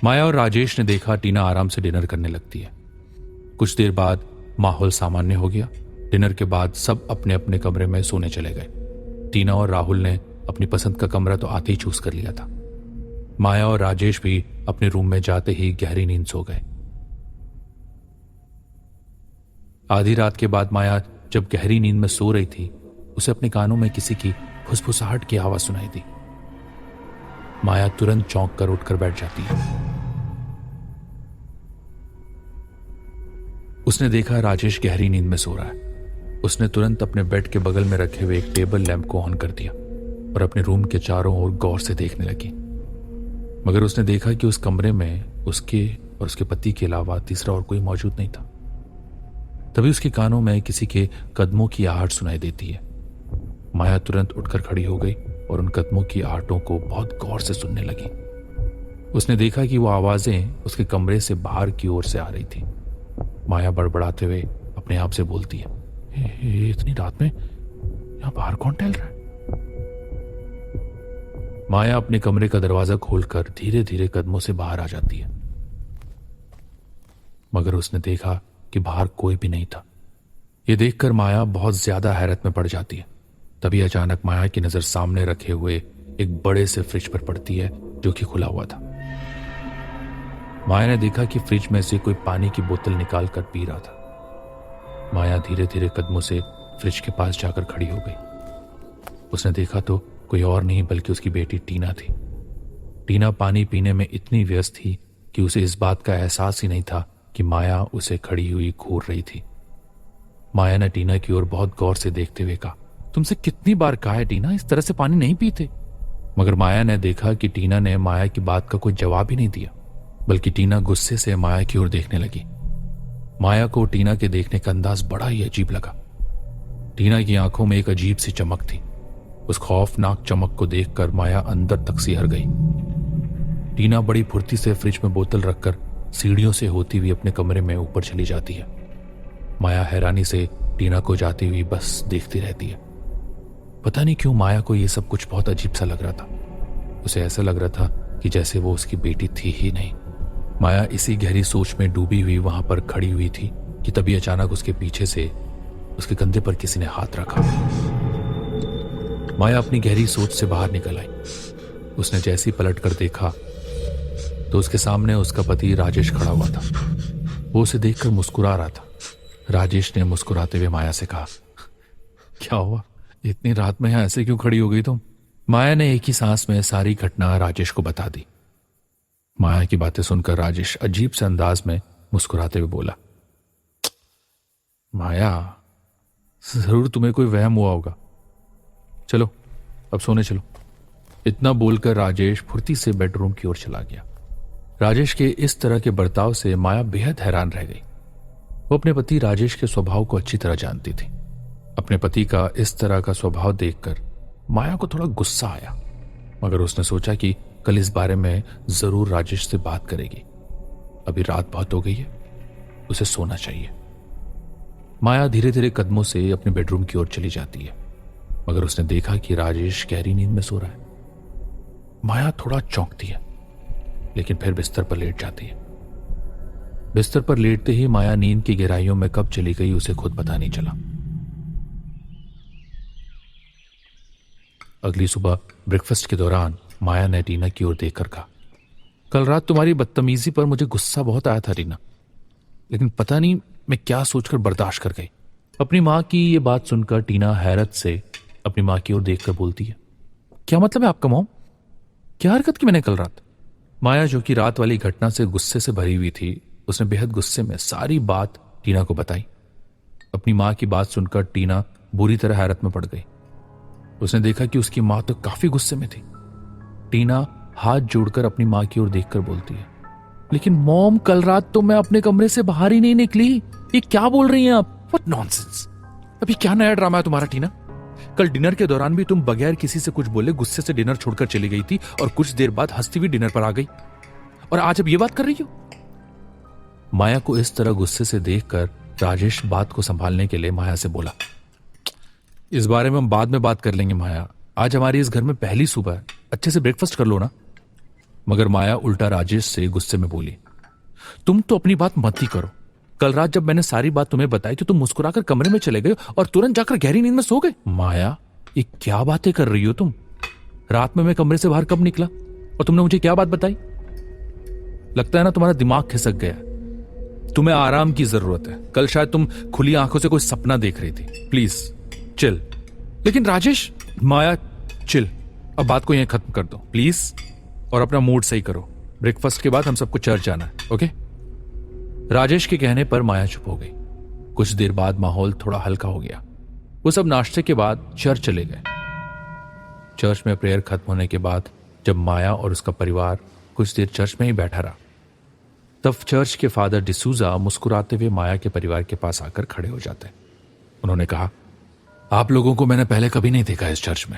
माया और राजेश ने देखा टीना आराम से डिनर करने लगती है। कुछ देर बाद माहौल सामान्य हो गया। डिनर के बाद सब अपने अपने कमरे में सोने चले गए। टीना और राहुल ने अपनी पसंद का कमरा तो आते ही चूज कर लिया था। माया और राजेश भी अपने रूम में जाते ही गहरी नींद सो गए। आधी रात के बाद माया जब गहरी नींद में सो रही थी, उसे अपने कानों में किसी की फुसफुसाहट की आवाज सुनाई दी। माया तुरंत चौंक कर उठकर बैठ जाती है। उसने देखा राजेश गहरी नींद में सो रहा है। उसने तुरंत अपने बेड के बगल में रखे हुए एक टेबल लैंप को ऑन कर दिया और अपने रूम के चारों ओर गौर से देखने लगी। मगर उसने देखा कि उस कमरे में उसके और उसके पति के अलावा तीसरा और कोई मौजूद नहीं था। तभी उसके कानों में किसी के कदमों की आहट सुनाई देती है। माया तुरंत उठकर खड़ी हो गई और उन कदमों की आहटों को बहुत गौर से सुनने लगी। उसने देखा कि वो आवाजें उसके कमरे से बाहर की ओर से आ रही थी। माया बड़बड़ाते हुए अपने आप से बोलती है, इतनी रात में यहां बाहर कौन टहल रहा है? माया अपने कमरे का दरवाजा खोलकर धीरे धीरे कदमों से बाहर आ जाती है। मगर उसने देखा कि बाहर कोई भी नहीं था। यह देखकर माया बहुत ज्यादा हैरत में पड़ जाती है। तभी अचानक माया की नजर सामने रखे हुए एक बड़े से फ्रिज पर पड़ती है जो कि खुला हुआ था। माया ने देखा कि फ्रिज में से कोई पानी की बोतल निकाल कर पी रहा था। माया धीरे धीरे कदमों से फ्रिज के पास जाकर खड़ी हो गई। उसने देखा तो कोई और नहीं बल्कि उसकी बेटी टीना थी। टीना पानी पीने में इतनी व्यस्त थी कि उसे इस बात का एहसास ही नहीं था कि माया उसे खड़ी हुई घूर रही थी। माया ने टीना की ओर बहुत गौर से देखते हुए कहा, तुमसे कितनी बार कहा है टीना, इस तरह से पानी नहीं पीते। मगर माया ने देखा कि टीना ने माया की बात का कोई जवाब ही नहीं दिया, बल्कि टीना गुस्से से माया की ओर देखने लगी। माया को टीना के देखने का अंदाज बड़ा ही अजीब लगा। टीना की आंखों में एक अजीब सी चमक थी। उस खौफनाक चमक को देखकर माया अंदर तक सिहर गई। टीना बड़ी फुर्ती से फ्रिज में बोतल रखकर सीढ़ियों से होती हुई अपने कमरे में ऊपर चली जाती है। माया हैरानी से टीना को जाती हुई बस देखती रहती है। पता नहीं क्यों माया को यह सब कुछ बहुत अजीब सा लग रहा था। उसे ऐसा लग रहा था कि जैसे वो उसकी बेटी थी ही नहीं। माया इसी गहरी सोच में डूबी हुई वहां पर खड़ी हुई थी कि तभी अचानक उसके पीछे से उसके कंधे पर किसी ने हाथ रखा। माया अपनी गहरी सोच से बाहर निकल आई। उसने जैसे ही पलट कर देखा तो उसके सामने उसका पति राजेश खड़ा हुआ था। वो उसे देखकर मुस्कुरा रहा था। राजेश ने मुस्कुराते हुए माया से कहा, क्या हुआ, इतनी रात में यहां ऐसे क्यों खड़ी हो गई तुम? माया ने एक ही सांस में सारी घटना राजेश को बता दी। माया की बातें सुनकर राजेश अजीब से अंदाज में मुस्कुराते हुए बोला, माया, जरूर तुम्हें कोई वहम हुआ होगा, चलो अब सोने चलो। इतना बोलकर राजेश फुर्ती से बेडरूम की ओर चला गया। राजेश के इस तरह के बर्ताव से माया बेहद हैरान रह गई। वो अपने पति राजेश के स्वभाव को अच्छी तरह जानती थी। अपने पति का इस तरह का स्वभाव देखकर माया को थोड़ा गुस्सा आया, मगर उसने सोचा कि कल इस बारे में जरूर राजेश से बात करेगी। अभी रात बहुत हो गई है, उसे सोना चाहिए। माया धीरे धीरे कदमों से अपने बेडरूम की ओर चली जाती है, मगर उसने देखा कि राजेश गहरी नींद में सो रहा है। माया थोड़ा चौंकती है, लेकिन फिर बिस्तर पर लेट जाती है। बिस्तर पर लेटते ही माया नींद की गहराइयों में कब चली गई उसे खुद पता नहीं चला। अगली सुबह ब्रेकफास्ट के दौरान माया ने टीना की ओर देखकर कहा, कल रात तुम्हारी बदतमीजी पर मुझे गुस्सा बहुत आया था टीना, लेकिन पता नहीं मैं क्या सोचकर बर्दाश्त कर गई। अपनी मां की ये बात सुनकर टीना हैरत से अपनी मां की ओर देखकर बोलती है, क्या मतलब है आपका मॉम? क्या हरकत की मैंने कल रात? माया जो कि रात वाली घटना से गुस्से से भरी हुई थी, उसने बेहद गुस्से में सारी बात टीना को बताई। अपनी मां की बात सुनकर टीना बुरी तरह हैरत में पड़ गई। उसने देखा कि उसकी मां तो काफी गुस्से में थी। टीना हाथ जोड़कर अपनी मां की ओर देखकर बोलती है, लेकिन मॉम, कल रात तो मैं अपने कमरे से बाहर ही नहीं निकली। ये क्या बोल रही हैं आप? What nonsense! अभी क्या नया ड्रामा है तुम्हारा टीना? कल डिनर के दौरान भी तुम बगैर किसी से कुछ बोले गुस्से से डिनर छोड़कर चली गई थी और कुछ देर बाद हंसती हुई डिनर पर आ गई, और आज अब ये बात कर रही हो? माया को इस तरह गुस्से से देखकर राजेश बात को संभालने के लिए माया से बोला, इस बारे में हम बाद में बात कर लेंगे माया, आज हमारी इस घर में पहली सुबह है, अच्छे से ब्रेकफास्ट कर लो ना। मगर माया उल्टा राजेश से गुस्से में बोली, तुम तो अपनी बात मत ही करो। कल रात जब मैंने सारी बात तुम्हें बताई तो तुम मुस्कुराकर कमरे में चले गए और तुरंत जाकर गहरी नींद में सो गए। माया, ये क्या बातें कर रही हो तुम? रात में मैं कमरे से बाहर कब निकला और तुमने मुझे क्या बात बताई? लगता है ना तुम्हारा दिमाग खिसक गया। तुम्हें आराम की जरूरत है। कल शायद तुम खुली आंखों से कोई सपना देख रही थी। Please chill. लेकिन राजेश। माया चिल, अब बात को यहीं खत्म कर दो प्लीज, और अपना मूड सही करो। ब्रेकफास्ट के बाद हम सबको चर्च जाना है, ओके? राजेश के कहने पर माया चुप हो गई। कुछ देर बाद माहौल थोड़ा हल्का हो गया। वो सब नाश्ते के बाद चर्च चले गए। चर्च में प्रेयर खत्म होने के बाद जब माया और उसका परिवार कुछ देर चर्च में ही बैठा रहा, तब चर्च के फादर डिसूजा मुस्कुराते हुए माया के परिवार के पास आकर खड़े हो जाते। उन्होंने कहा, आप लोगों को मैंने पहले कभी नहीं देखा इस चर्च में।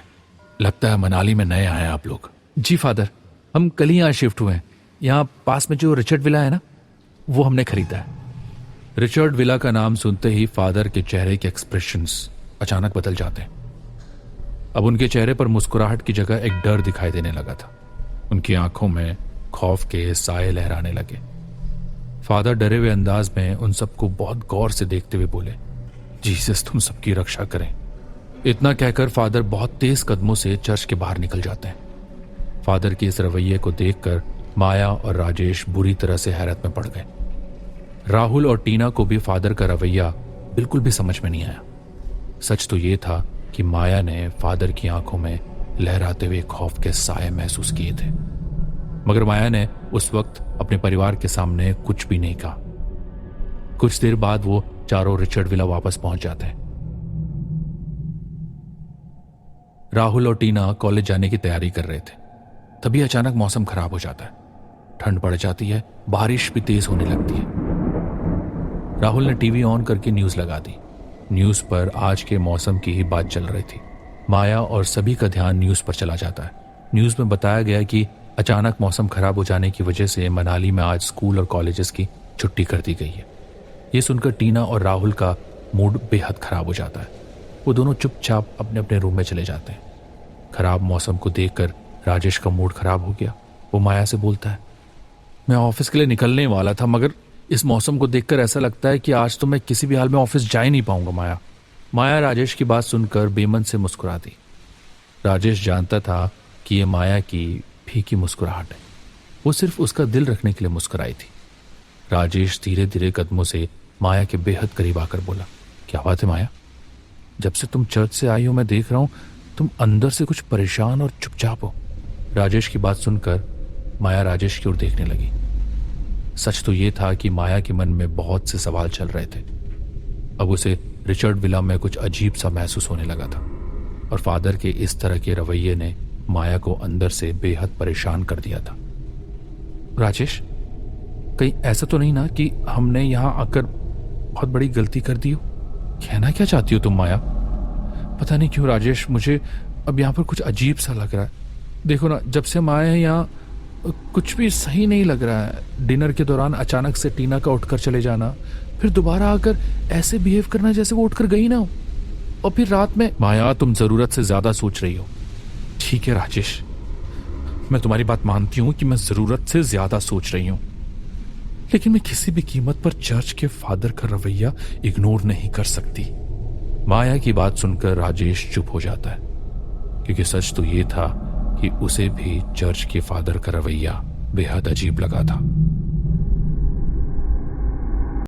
लगता है मनाली में नए आए आप लोग। जी फादर, हम कल ही यहाँ शिफ्ट हुए हैं। यहाँ पास में जो रिचर्ड विला है ना, वो हमने खरीदा है। रिचर्ड विला का नाम सुनते ही फादर के चेहरे के एक्सप्रेशंस अचानक बदल जाते हैं। अब उनके चेहरे पर मुस्कुराहट की जगह एक डर दिखाई देने लगा था। उनकी आंखों में खौफ के साए लहराने लगे। फादर डरे हुए अंदाज में उन सबको बहुत गौर से देखते हुए बोले, जीसस तुम सबकी रक्षा करें। इतना कहकर फादर बहुत तेज कदमों से चर्च के बाहर निकल जाते हैं। फादर के इस रवैये को देखकर माया और राजेश बुरी तरह से हैरत में पड़ गए। राहुल और टीना को भी फादर का रवैया बिल्कुल भी समझ में नहीं आया। सच तो यह था कि माया ने फादर की आंखों में लहराते हुए खौफ के साए महसूस किए थे, मगर माया ने उस वक्त अपने परिवार के सामने कुछ भी नहीं कहा। कुछ देर बाद वो चारों रिचर्ड विला वापस पहुंच जाते हैं। राहुल और टीना कॉलेज जाने की तैयारी कर रहे थे। तभी अचानक मौसम खराब हो जाता है। ठंड बढ़ जाती है, बारिश भी तेज होने लगती है। राहुल ने टीवी ऑन करके न्यूज लगा दी। न्यूज पर आज के मौसम की ही बात चल रही थी। माया और सभी का ध्यान न्यूज पर चला जाता है। न्यूज में बताया गया कि अचानक मौसम खराब हो जाने की वजह से मनाली में आज स्कूल और कॉलेजेस की छुट्टी कर दी गई है। ये सुनकर टीना और राहुल का मूड बेहद खराब हो जाता है। वो दोनों चुपचाप अपने अपने रूम में चले जाते हैं। खराब मौसम को देखकर राजेश का मूड खराब हो गया। वो माया से बोलता है, मैं ऑफिस के लिए निकलने वाला था, मगर इस मौसम को देखकर ऐसा लगता है कि आज तो मैं किसी भी हाल में ऑफिस जा ही नहीं पाऊंगा। माया राजेश की बात सुनकर बेमन से मुस्कुरा दी। राजेश जानता था कि ये माया की फीकी मुस्कुराहट है। वो सिर्फ उसका दिल रखने के लिए मुस्कुराई थी। राजेश धीरे धीरे कदमों से माया के बेहद करीब आकर बोला, क्या बात है माया? जब से तुम चर्च से आई हो मैं देख रहा हूं तुम अंदर से कुछ परेशान और चुपचाप हो। राजेश की बात सुनकर माया राजेश की ओर देखने लगी। सच तो यह था कि माया के मन में बहुत से सवाल चल रहे थे। अब उसे रिचर्ड विला में कुछ अजीब सा महसूस होने लगा था, और फादर के इस तरह के रवैये ने माया को अंदर से बेहद परेशान कर दिया था। राजेश, कहीं ऐसा तो नहीं ना कि हमने यहां आकर बहुत बड़ी गलती कर दी हो? कहना क्या चाहती हो तुम माया? पता नहीं क्यों राजेश, मुझे अब यहाँ पर कुछ अजीब सा लग रहा है। देखो ना, जब से हम आए हैं यहाँ कुछ भी सही नहीं लग रहा है। डिनर के दौरान अचानक से टीना का उठकर चले जाना, फिर दोबारा आकर ऐसे बिहेव करना जैसे वो उठकर गई ना हो, और फिर रात में। माया, तुम जरूरत से ज्यादा सोच रही हो। ठीक है राजेश, मैं तुम्हारी बात मानती हूं कि मैं जरूरत से ज्यादा सोच रही हूं, लेकिन मैं किसी भी कीमत पर चर्च के फादर का रवैया इग्नोर नहीं कर सकती। माया की बात सुनकर राजेश चुप हो जाता है, क्योंकि सच तो ये था कि उसे भी चर्च के फादर का रवैया बेहद अजीब लगा था।